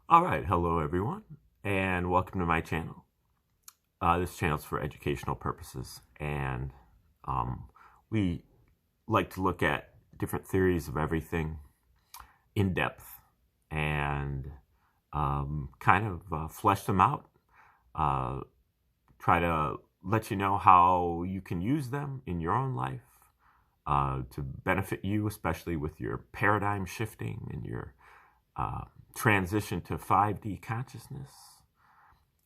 All right, hello everyone, and welcome to my channel. This channel is for educational purposes, and we like to look at different theories of everything in depth and kind of flesh them out. Uh, Try to let you know how you can use them in your own life to benefit you, especially with your paradigm shifting and your uh, transition to 5D consciousness,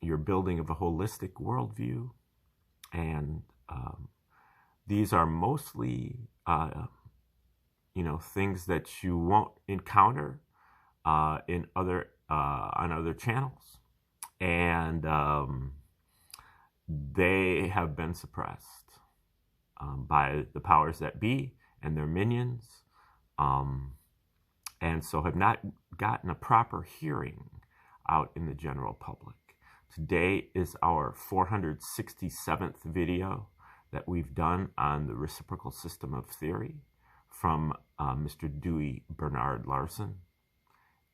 your building of a holistic worldview. And these are mostly, things that you won't encounter in other on other channels, and they have been suppressed by the powers that be and their minions, and so have not gotten a proper hearing out in the general public. Today is our 467th video that we've done on the reciprocal system of theory from Mr. Dewey Bernard Larson.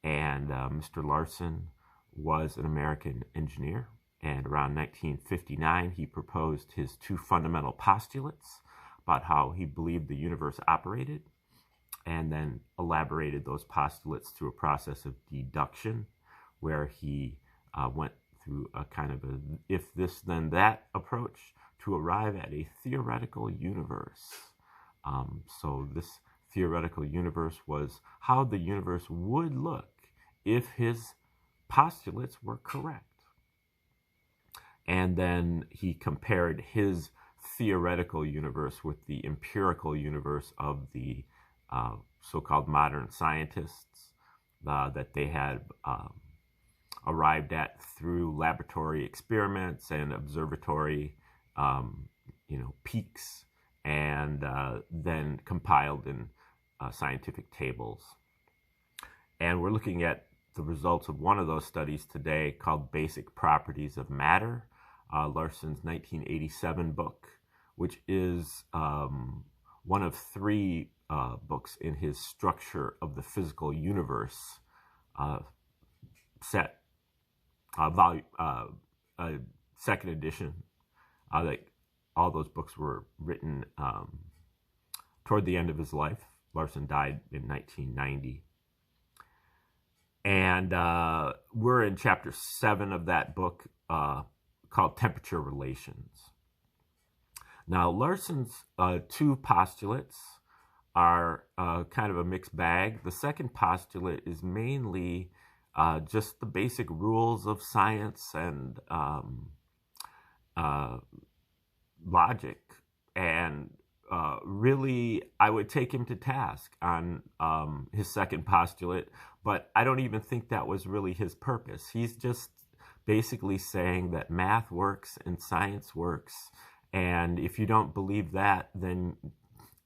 And Mr. Larson was an American engineer, and around 1959 he proposed his two fundamental postulates about how he believed the universe operated, and then elaborated those postulates through a process of deduction, where he went through a kind of a if this then that approach to arrive at a theoretical universe. So this theoretical universe was how the universe would look if his postulates were correct. And then he compared his theoretical universe with the empirical universe of the so-called modern scientists that they had arrived at through laboratory experiments and observatory, peaks, and then compiled in scientific tables. And we're looking at the results of one of those studies today, called Basic Properties of Matter, Larson's 1987 book, which is one of three books in his Structure of the Physical Universe set, second edition. All those books were written toward the end of his life. Larson died in 1990. And we're in chapter 7 of that book called Temperature Relations. Now, Larson's two postulates are kind of a mixed bag. The second postulate is mainly just the basic rules of science and logic. And really, I would take him to task on his second postulate, but I don't even think that was really his purpose. He's just basically saying that math works and science works, and if you don't believe that, then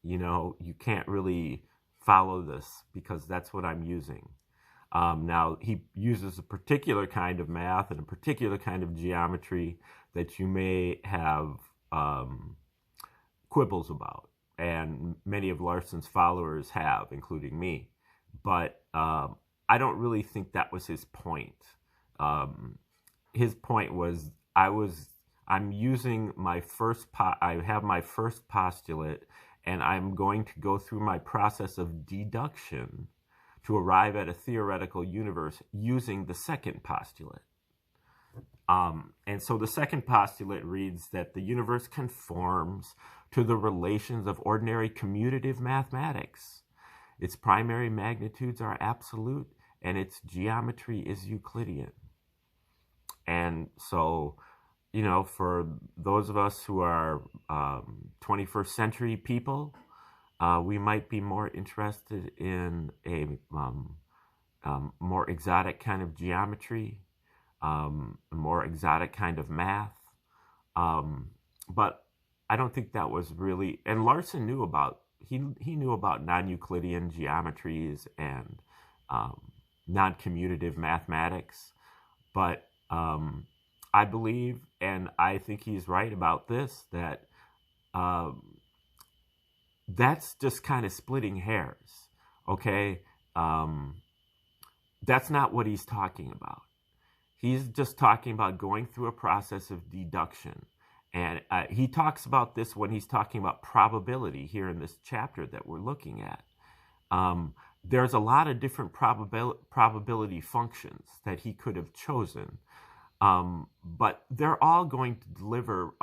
you can't really follow this, because that's what I'm using. Now, he uses a particular kind of math and a particular kind of geometry that you may have quibbles about, and many of Larson's followers have, including me. But I don't really think that was his point. His point was, I'm using my I have my first postulate, and I'm going to go through my process of deduction to arrive at a theoretical universe using the second postulate. And so the second postulate reads that the universe conforms to the relations of ordinary commutative mathematics. Its primary magnitudes are absolute, and its geometry is Euclidean. And so, for those of us who are 21st century people, we might be more interested in a more exotic kind of geometry, a more exotic kind of math. But I don't think that was really, and Larson knew about, he knew about non-Euclidean geometries and non-commutative mathematics. But I believe, and I think he's right about this, that that's just kind of splitting hairs, okay? That's not what he's talking about. He's just talking about going through a process of deduction. And he talks about this when he's talking about probability here in this chapter that we're looking at. There's a lot of different probability functions that he could have chosen, but they're all going to deliver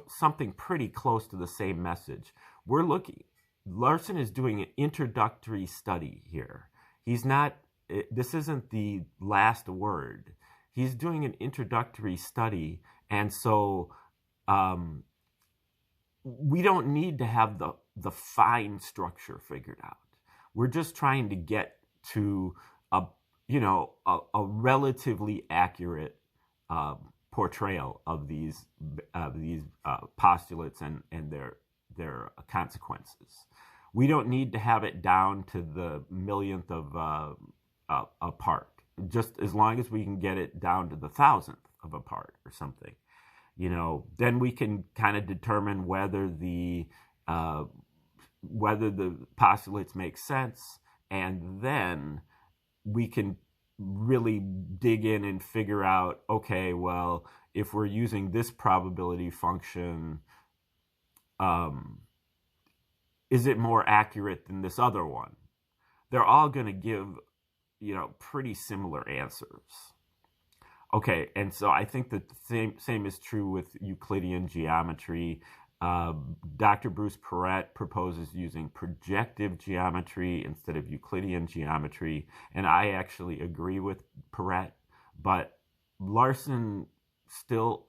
something pretty close to the same message. Larson is doing an introductory study here. This isn't the last word. He's doing an introductory study, and so we don't need to have the fine structure figured out. We're just trying to get to a relatively accurate portrayal of these postulates and their consequences. We don't need to have it down to the millionth of a part. Just as long as we can get it down to the thousandth of a part or something, then we can kind of determine whether the postulates make sense, and then we can really dig in and figure out, okay, well, if we're using this probability function, is it more accurate than this other one? They're all going to give, pretty similar answers. Okay, and so I think that the same is true with Euclidean geometry. Dr. Bruce Perret proposes using projective geometry instead of Euclidean geometry, and I actually agree with Perret, but Larson still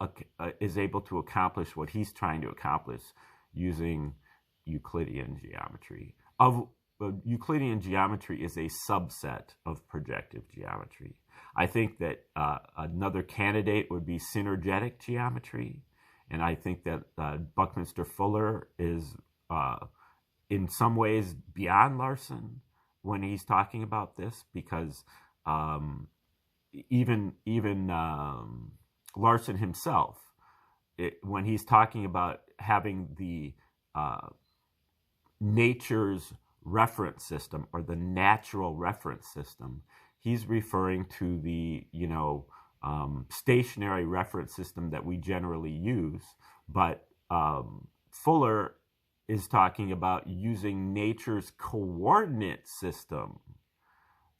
is able to accomplish what he's trying to accomplish using Euclidean geometry. Euclidean geometry is a subset of projective geometry. I think that another candidate would be synergetic geometry. And I think that Buckminster Fuller is in some ways beyond Larson when he's talking about this, because even Larson himself, when he's talking about having the nature's reference system or the natural reference system, he's referring to the stationary reference system that we generally use, but Fuller is talking about using nature's coordinate system.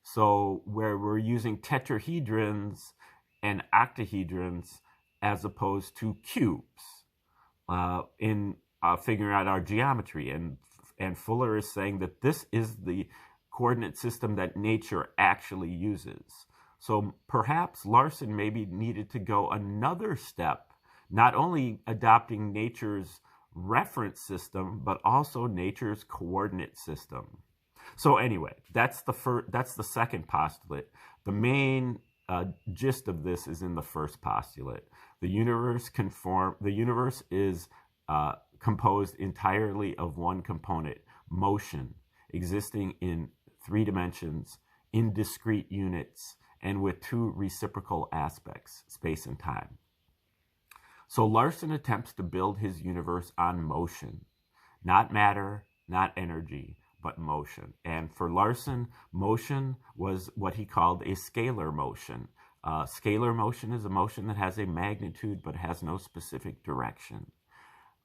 So where we're using tetrahedrons and octahedrons as opposed to cubes in figuring out our geometry. And Fuller is saying that this is the coordinate system that nature actually uses. So perhaps Larson maybe needed to go another step, not only adopting nature's reference system, but also nature's coordinate system. So anyway, that's the second postulate. The main gist of this is in the first postulate. The universe is composed entirely of one component, motion, existing in 3 dimensions, in discrete units, and with 2 reciprocal aspects, space and time. So Larson attempts to build his universe on motion, not matter, not energy, but motion. And for Larson, motion was what he called a scalar motion. Scalar motion is a motion that has a magnitude but has no specific direction.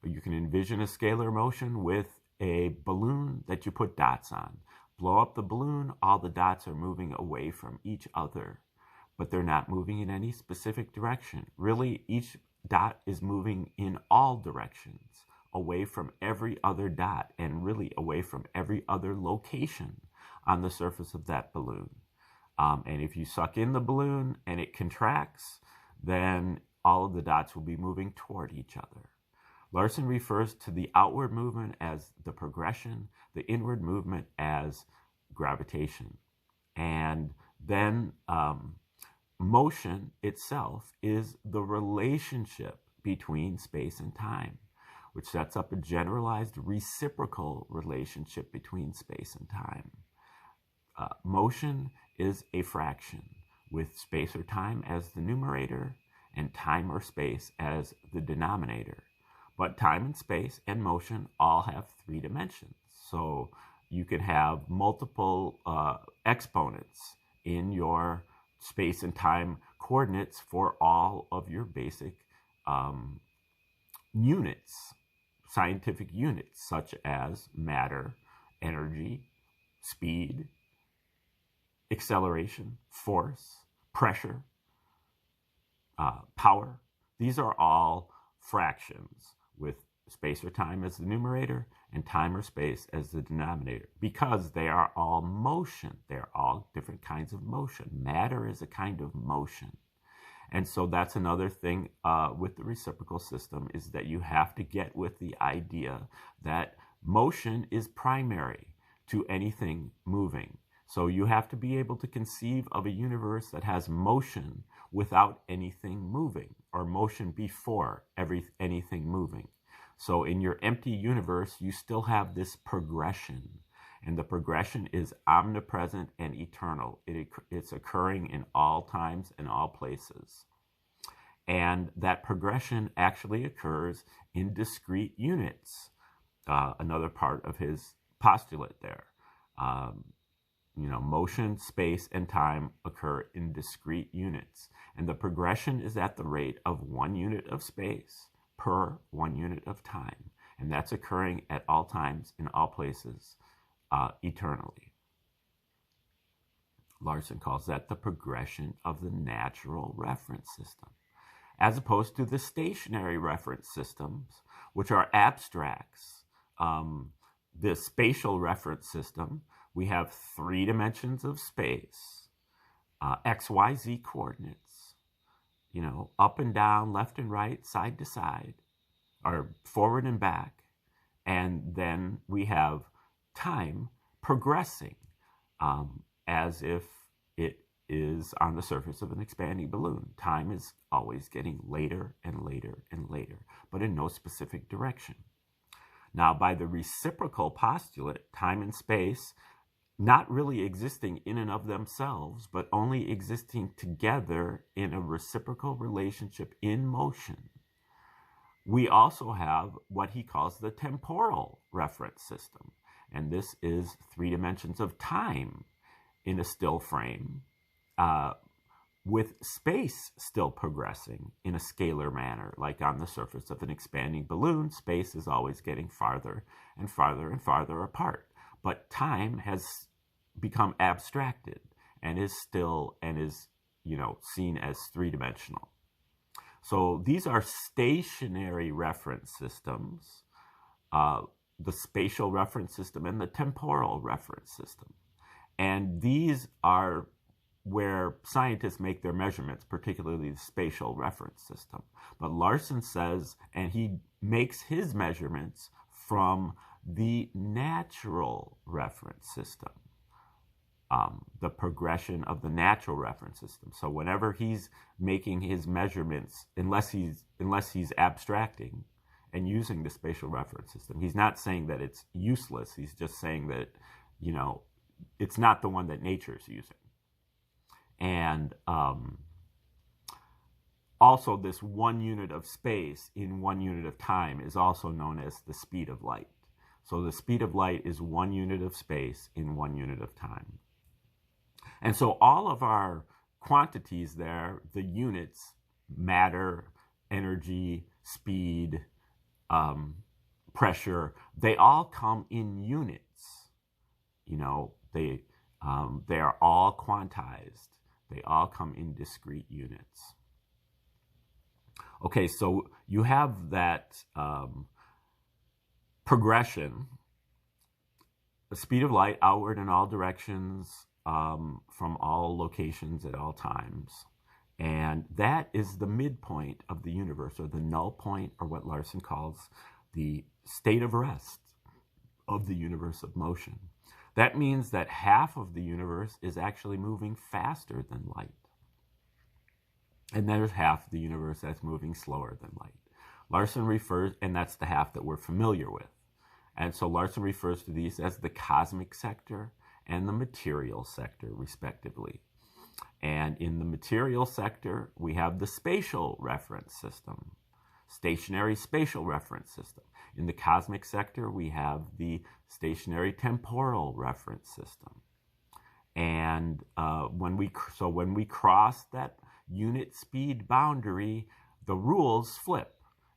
You can envision a scalar motion with a balloon that you put dots on. Blow up the balloon, all the dots are moving away from each other, but they're not moving in any specific direction. Really, each dot is moving in all directions, away from every other dot, and really away from every other location on the surface of that balloon. And if you suck in the balloon and it contracts, then all of the dots will be moving toward each other. Larson refers to the outward movement as the progression, the inward movement as gravitation. And then motion itself is the relationship between space and time, which sets up a generalized reciprocal relationship between space and time. Motion is a fraction with space or time as the numerator and time or space as the denominator. But time and space and motion all have 3 dimensions. So you can have multiple exponents in your space and time coordinates for all of your basic units, scientific units, such as matter, energy, speed, acceleration, force, pressure, power. These are all fractions with space or time as the numerator and time or space as the denominator, because they are all motion. They're all different kinds of motion. Matter is a kind of motion. And so that's another thing with the reciprocal system, is that you have to get with the idea that motion is primary to anything moving. So you have to be able to conceive of a universe that has motion without anything moving, or motion before anything moving. So in your empty universe, you still have this progression, and the progression is omnipresent and eternal. It's occurring in all times and all places. And that progression actually occurs in discrete units. Another part of his postulate there. Motion, space, and time occur in discrete units. And the progression is at the rate of 1 unit of space per 1 unit of time. And that's occurring at all times, in all places, eternally. Larson calls that the progression of the natural reference system, as opposed to the stationary reference systems, which are abstracts. The spatial reference system, we have 3 dimensions of space, x, y, z coordinates, up and down, left and right, side to side, or forward and back. And then we have time progressing as if it is on the surface of an expanding balloon. Time is always getting later and later and later, but in no specific direction. Now, by the reciprocal postulate, time and space not really existing in and of themselves, but only existing together in a reciprocal relationship in motion, we also have what he calls the temporal reference system. And this is 3 dimensions of time in a still frame, with space still progressing in a scalar manner. Like on the surface of an expanding balloon, space is always getting farther and farther and farther apart. But time has become abstracted and is still, and is, seen as 3-dimensional. So these are stationary reference systems, the spatial reference system and the temporal reference system. And these are where scientists make their measurements, particularly the spatial reference system. But Larson says, and he makes his measurements from the natural reference system, the progression of the natural reference system. So whenever he's making his measurements, unless he's abstracting and using the spatial reference system, he's not saying that it's useless. He's just saying that, it's not the one that nature's using. And also this 1 unit of space in 1 unit of time is also known as the speed of light. So the speed of light is 1 unit of space in 1 unit of time. And so all of our quantities there, the units, matter, energy, speed, pressure, they all come in units. They are all quantized. They all come in discrete units. Okay, so you have that progression, the speed of light outward in all directions, from all locations at all times. And that is the midpoint of the universe, or the null point, or what Larson calls the state of rest of the universe of motion. That means that half of the universe is actually moving faster than light. And there's half the universe that's moving slower than light. Larson refers, and that's the half that we're familiar with. And so Larson refers to these as the cosmic sector and the material sector, respectively. And in the material sector, we have the spatial reference system, stationary spatial reference system. In the cosmic sector, we have the stationary temporal reference system. And when we cross that unit speed boundary, the rules flip,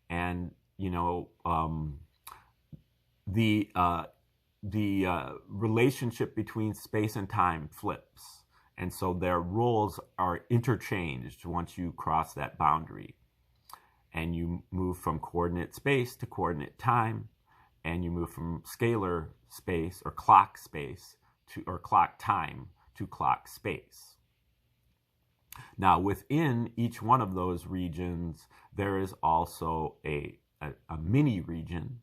and the relationship between space and time flips, and so their rules are interchanged once you cross that boundary, and you move from coordinate space to coordinate time, and you move from scalar space or clock space or clock time to clock space. Now, within each one of those regions, there is also a mini region.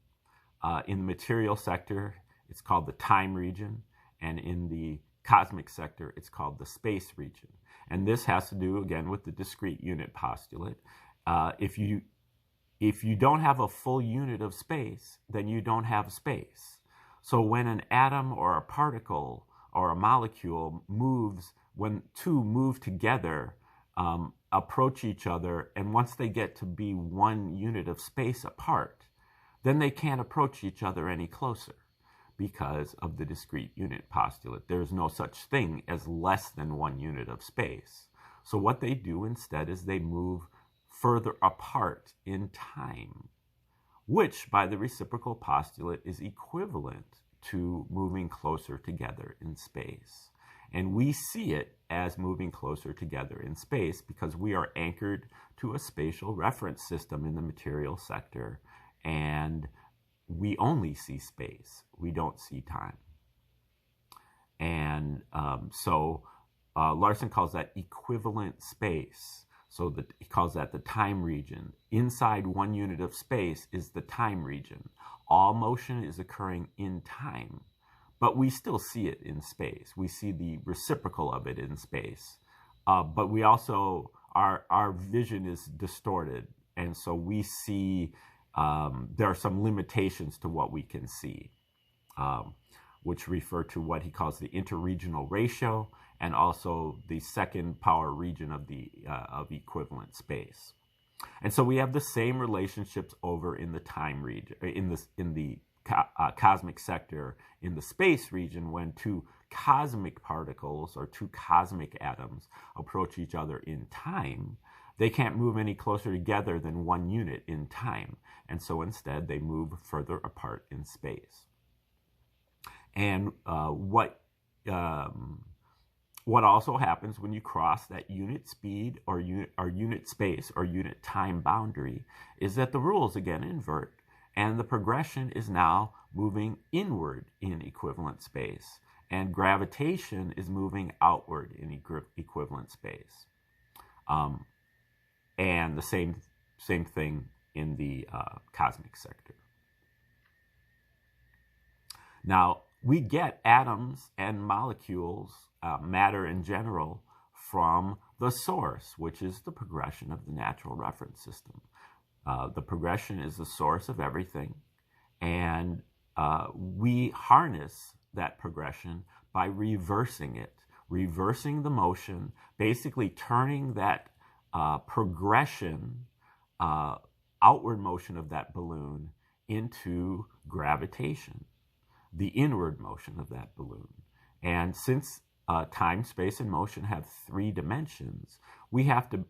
In the material sector, it's called the time region, and in the cosmic sector, it's called the space region. And this has to do, again, with the discrete unit postulate. If you don't have a full unit of space, then you don't have space. So when an atom or a particle or a molecule moves, when two move together, approach each other, and once they get to be one unit of space apart, then they can't approach each other any closer because of the discrete unit postulate. There's no such thing as less than one unit of space. So what they do instead is they move further apart in time, which by the reciprocal postulate is equivalent to moving closer together in space. And we see it as moving closer together in space because we are anchored to a spatial reference system in the material sector, and we only see space. We don't see time. And so Larson calls that equivalent space. So he calls that the time region. Inside one unit of space is the time region. All motion is occurring in time, but we still see it in space. We see the reciprocal of it in space. But we also, our vision is distorted. And so we see, there are some limitations to what we can see, which refer to what he calls the interregional ratio, and also the second power region of the of equivalent space. And so we have the same relationships over in the time region, in the cosmic sector, in the space region, when two cosmic particles or two cosmic atoms approach each other in time. They can't move any closer together than one unit in time, and so instead they move further apart in space. And what also happens when you cross that unit speed or unit space or unit time boundary is that the rules again invert, and the progression is now moving inward in equivalent space, and gravitation is moving outward in equivalent space. And the same thing in the cosmic sector. Now, we get atoms and molecules, matter in general, from the source, which is the progression of the natural reference system. The progression is the source of everything, and we harness that progression by reversing it, reversing the motion, basically turning that progression, outward motion of that balloon into gravitation, the inward motion of that balloon. And since time, space, and motion have three dimensions, we have to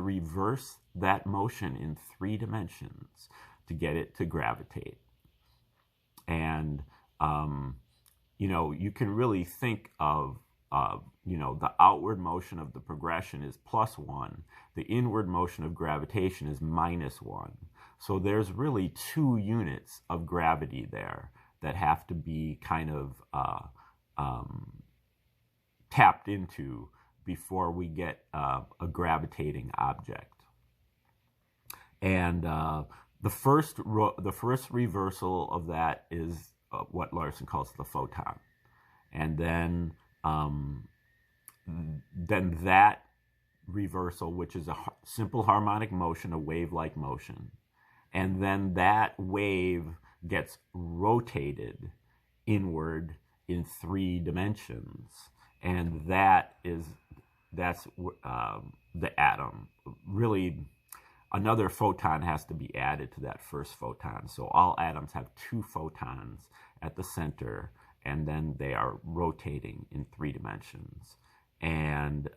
reverse that motion in three dimensions to get it to gravitate. And you can really think of the outward motion of the progression is +1. The inward motion of gravitation is -1. So there's really 2 units of gravity there that have to be kind of tapped into before we get a gravitating object. And the first reversal of that is what Larson calls the photon, and then that reversal, which is a simple harmonic motion, a wave-like motion, and then that wave gets rotated inward in 3 dimensions, and that's the atom. Really, another photon has to be added to that first photon. So all atoms have 2 photons at the center, and then they are rotating in 3 dimensions. And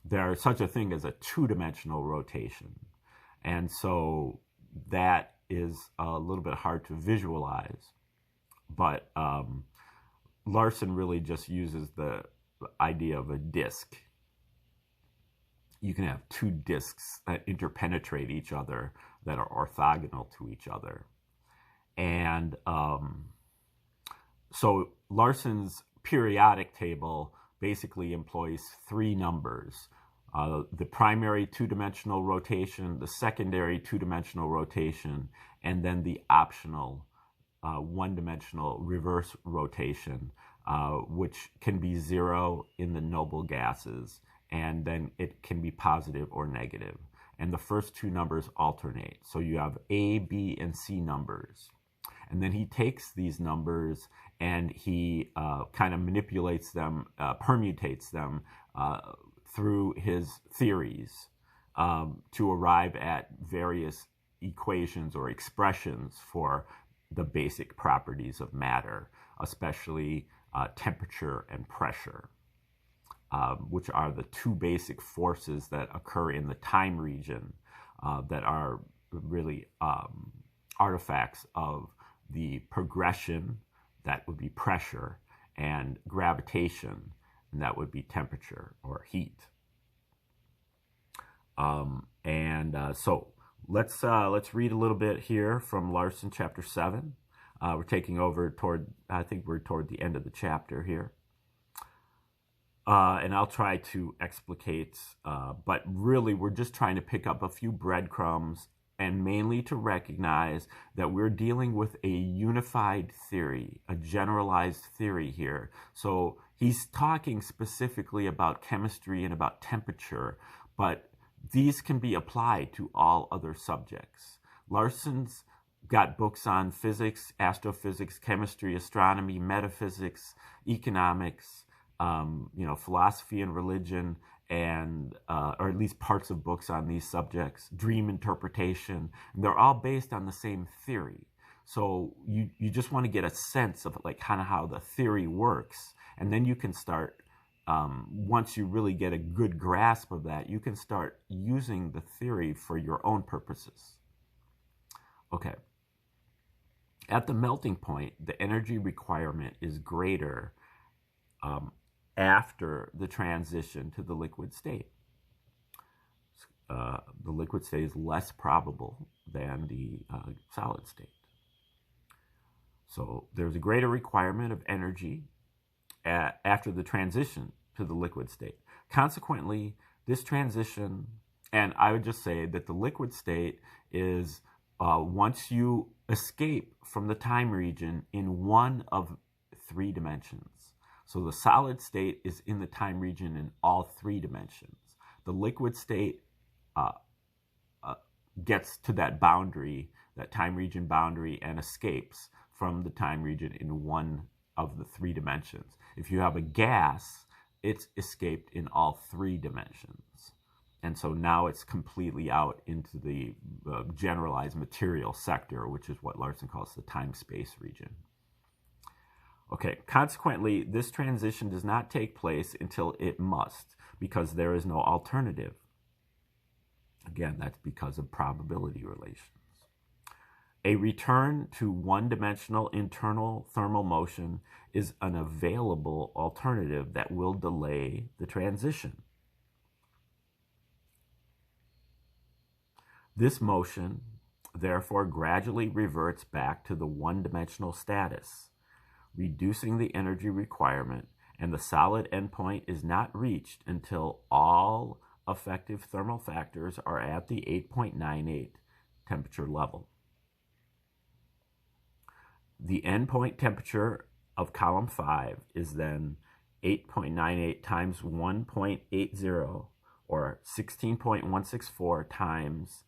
there's such a thing as a 2-dimensional rotation. And so that is a little bit hard to visualize. But Larson really just uses the idea of a disk. You can have 2 disks that interpenetrate each other that are orthogonal to each other. And so Larson's periodic table basically employs 3 numbers. The primary 2-dimensional rotation, the secondary 2-dimensional rotation, and then the optional 1-dimensional reverse rotation, which can be 0 in the noble gases, and then it can be positive or negative. And the first 2 numbers alternate. So you have A, B, and C numbers. And then he takes these numbers and he kind of manipulates them, permutates them through his theories to arrive at various equations or expressions for the basic properties of matter, especially temperature and pressure, which are the 2 basic forces that occur in the time region that are really artifacts of the progression, that would be pressure, and gravitation, and that would be temperature or heat. So let's read a little bit here from Larson, chapter 7. We're taking over I think we're toward the end of the chapter here. And I'll try to explicate, but really we're just trying to pick up a few breadcrumbs, and mainly to recognize that we're dealing with a unified theory, a generalized theory here. So he's talking specifically about chemistry and about temperature, but these can be applied to all other subjects. Larson's got books on physics, astrophysics, chemistry, astronomy, metaphysics, economics, philosophy and religion, and or at least parts of books on these subjects, dream interpretation, and they're all based on the same theory. So you just want to get a sense of like kind of how the theory works, and then you can start, once you really get a good grasp of that, you can start using the theory for your own purposes. Okay. At the melting point, the energy requirement is greater after the transition to the liquid state. The liquid state is less probable than the solid state. So there's a greater requirement of energy after the transition to the liquid state. Consequently, this transition, and I would just say that the liquid state is once you escape from the time region in one of 3 dimensions. So the solid state is in the time region in all 3 dimensions. The liquid state gets to that boundary, that time region boundary, and escapes from the time region in one of the 3 dimensions. If you have a gas, it's escaped in all 3 dimensions. And so now it's completely out into the generalized material sector, which is what Larson calls the time-space region. Okay, consequently, this transition does not take place until it must, because there is no alternative. Again, that's because of probability relations. A return to one-dimensional internal thermal motion is an available alternative that will delay the transition. This motion, therefore, gradually reverts back to the one-dimensional status, reducing the energy requirement, and the solid endpoint is not reached until all effective thermal factors are at the 8.98 temperature level. The endpoint temperature of column 5 is then 8.98 times 1.80, or 16.164 times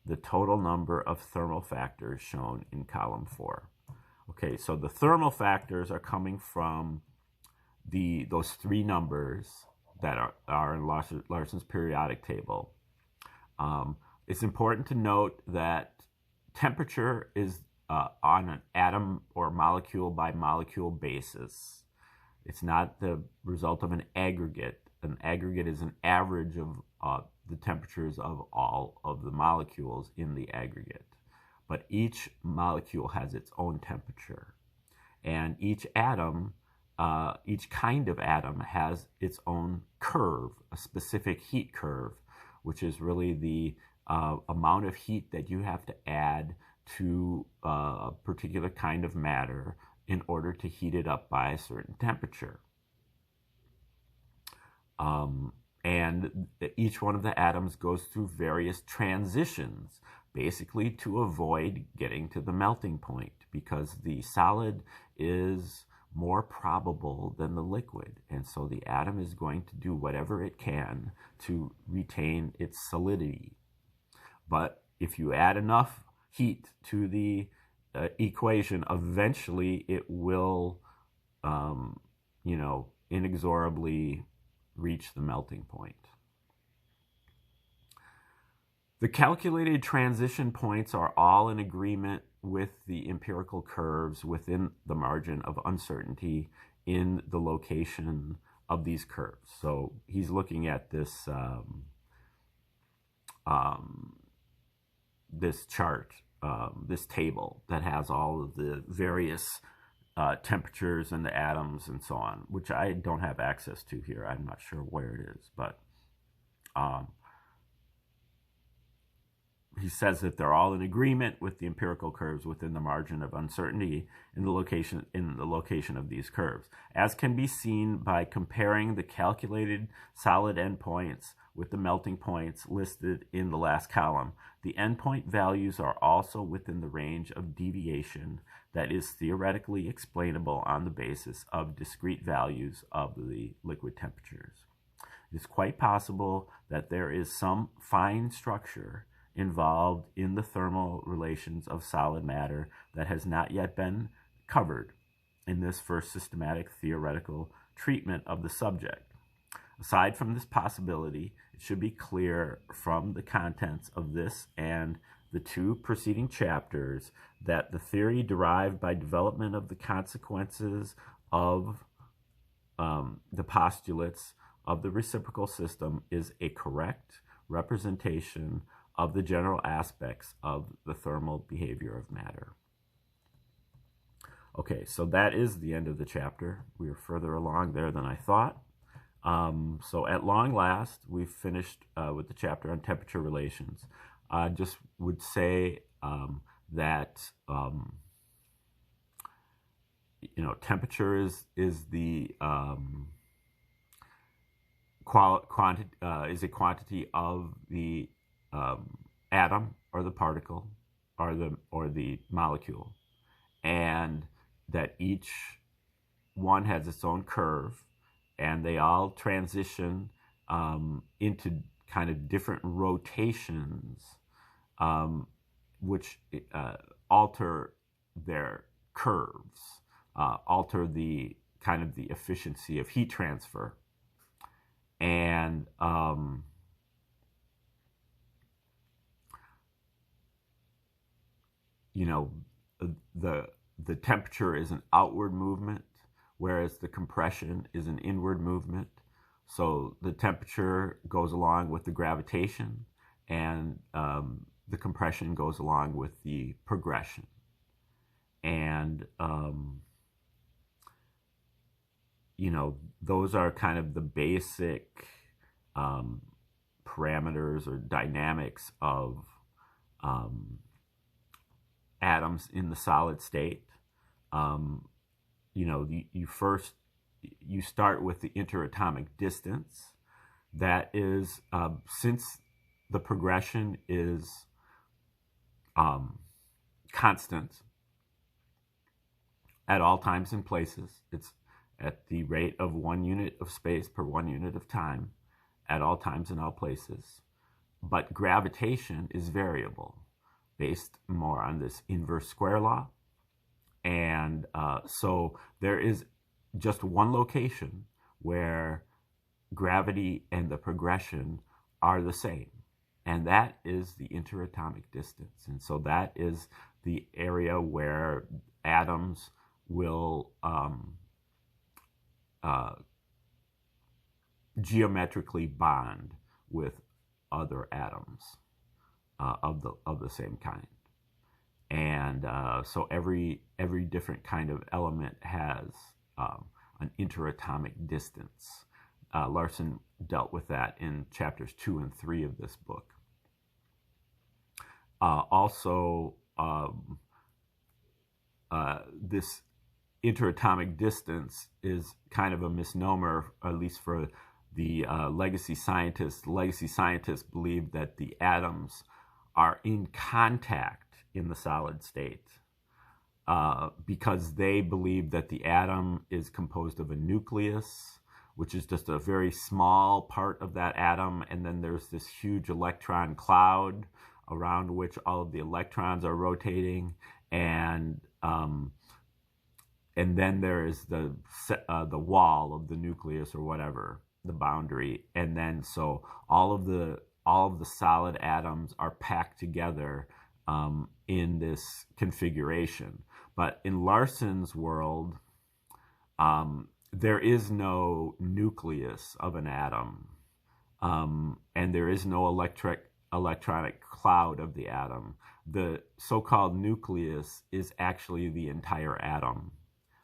the total number of thermal factors shown in column 4. Okay, so the thermal factors are coming from those 3 numbers that are in Larson's periodic table. It's important to note that temperature is on an atom or molecule by molecule basis. It's not the result of an aggregate. An aggregate is an average of the temperatures of all of the molecules in the aggregate. But each molecule has its own temperature. And each atom, each kind of atom has its own curve, a specific heat curve, which is really the amount of heat that you have to add to a particular kind of matter in order to heat it up by a certain temperature. And each one of the atoms goes through various transitions, basically to avoid getting to the melting point, because the solid is more probable than the liquid. And so the atom is going to do whatever it can to retain its solidity. But if you add enough heat to the equation, eventually it will, inexorably reach the melting point. The calculated transition points are all in agreement with the empirical curves within the margin of uncertainty in the location of these curves. So he's looking at this this chart, this table that has all of the various temperatures and the atoms and so on, which I don't have access to here. I'm not sure where it is, but he says that they're all in agreement with the empirical curves within the margin of uncertainty in the location of these curves, as can be seen by comparing the calculated solid endpoints with the melting points listed in the last column. The endpoint values are also within the range of deviation that is theoretically explainable on the basis of discrete values of the liquid temperatures. It is quite possible that there is some fine structure involved in the thermal relations of solid matter that has not yet been covered in this first systematic theoretical treatment of the subject. Aside from this possibility, it should be clear from the contents of this and the two preceding chapters that the theory derived by development of the consequences of the postulates of the reciprocal system is a correct representation of the general aspects of the thermal behavior of matter. Okay, so that is the end of the chapter. We are further along there than I thought. So at long last, we've finished with the chapter on temperature relations. I just would say that temperature is the is a quantity of the atom or the particle or the molecule, and that each one has its own curve, and they all transition into kind of different rotations, which alter their curves, alter the kind of the efficiency of heat transfer, and the temperature is an outward movement, whereas the compression is an inward movement. So the temperature goes along with the gravitation, and the compression goes along with the progression. And those are kind of the basic parameters or dynamics of atoms in the solid state. You start with the interatomic distance. That is, since the progression is constant at all times and places, it's at the rate of 1 unit of space per 1 unit of time at all times and all places. But gravitation is variable, based more on this inverse square law. And so there is just one location where gravity and the progression are the same, and that is the interatomic distance. And so that is the area where atoms will geometrically bond with other atoms of the same kind. And so every different kind of element has an interatomic distance. Larson dealt with that in chapters 2 and 3 of this book. Also, this interatomic distance is kind of a misnomer, at least for the legacy scientists. Legacy scientists believe that the atoms are in contact in the solid state because they believe that the atom is composed of a nucleus, which is just a very small part of that atom, and then there's this huge electron cloud around which all of the electrons are rotating, and then there is the wall of the nucleus or whatever, the boundary, and then so all of the solid atoms are packed together in this configuration. But in Larson's world, there is no nucleus of an atom, and there is no electronic cloud of the atom. The so-called nucleus is actually the entire atom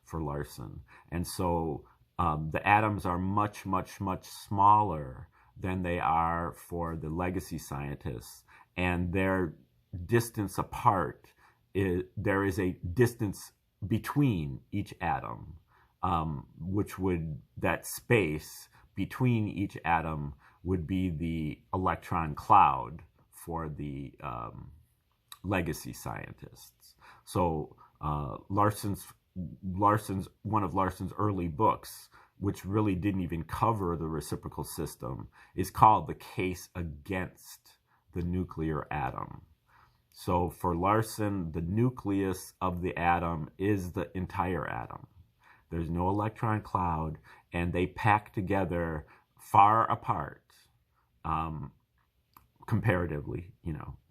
for Larson. And so the atoms are much, much, much smaller than they are for the legacy scientists. And their distance apart, there is a distance between each atom, that space between each atom would be the electron cloud for the legacy scientists. So one of Larson's early books, which really didn't even cover the reciprocal system, is called The Case Against the Nuclear Atom. So for Larson, the nucleus of the atom is the entire atom. There's no electron cloud, and they pack together far apart, comparatively,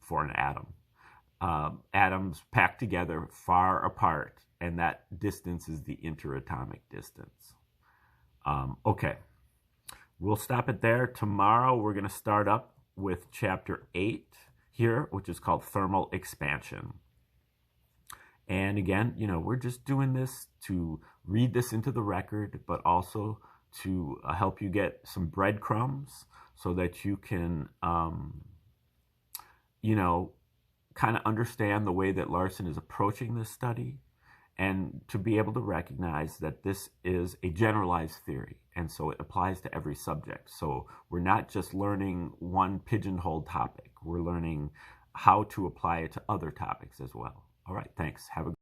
for an atom. Atoms packed together far apart, and that distance is the interatomic distance. Okay, we'll stop it there. Tomorrow we're going to start up with chapter 8 here, which is called thermal expansion. And again, we're just doing this to read this into the record, but also to help you get some breadcrumbs so that you can, kind of understand the way that Larson is approaching this study, and to be able to recognize that this is a generalized theory, and so it applies to every subject. So we're not just learning one pigeonholed topic, we're learning how to apply it to other topics as well. All right, thanks. Have a